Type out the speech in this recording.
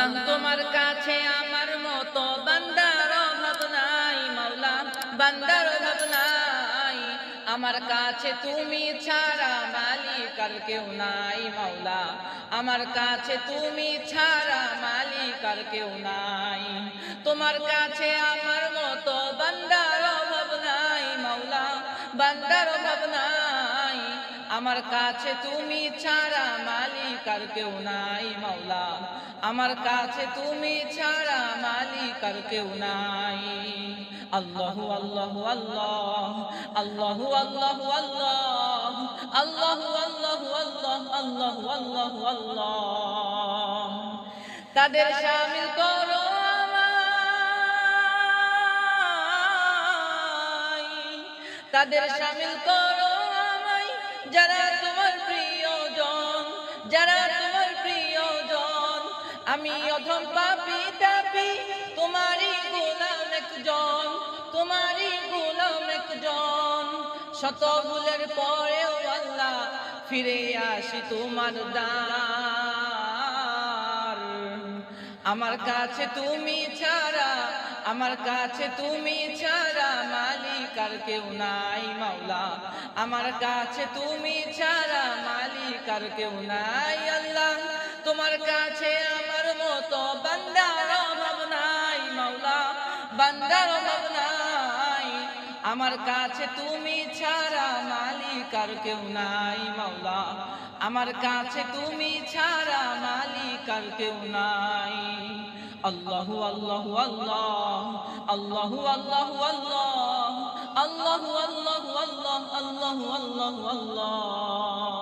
আল্লাহ তোমার কাছে আমার মতো বান্দার অভাব নাই মাওলা, বান্দার অভাব নাই। আমার কাছে তুমি ছাড়া মালিক আর কেউ নাই মাওলা, আমার কাছে তুমি ছাড়া মালিক আর কেউ নাই। তোমার কাছে আমার মতো বান্দার অভাব নাই মাওলা, বান্দার অভাব নাই। আমার কাছে তুমি ছাড়া মালিক আর কেউ নাই মাওলা, আমার কাছে তুমি ছাড়া মালিক আর কেউ নাই। আল্লাহু আল্লাহু আল্লাহ, আল্লাহু আল্লাহু আল্লাহ, আল্লাহু আল্লাহু আল্লাহ, আল্লাহু আল্লাহু আল্লাহ। তাদের শামিল করো আমায়, তাদের শামিল করো আমায়, যারা তোমার প্রিয়জন, যারা তোমার প্রিয়জন। আমি অধম পাপী তাপী তোমারই গোলাম একজন, তোমারই গোলাম একজন। শত ভুলের পরেও আল্লাহ ফিরে আসি তোমার দ্বার। আমার কাছে তুমি ছাড়া, আমার কাছে তুমি ছাড়া মালিক আর কেউ নাই মাওলা, আমার কাছে তুমি ছাড়া মালিক আর কেউ নাই। আল্লাহ তোমার কাছে আমার মতো বান্দার অভাব নাই মাওলা, বান্দার অভাব নাই। আমার কাছে তুমি ছাড়া মালিক আর কেউ নাই মাওলা, আমার কাছে তুমি ছাড়া মালিক আর কেউ নাই। আল্লাহু আল্লাহু আল্লাহ, আল্লাহু আল্লাহু আল্লাহ, আল্লাহু আল্লাহু আল্লাহ, আল্লাহু আল্লাহু আল্লাহ।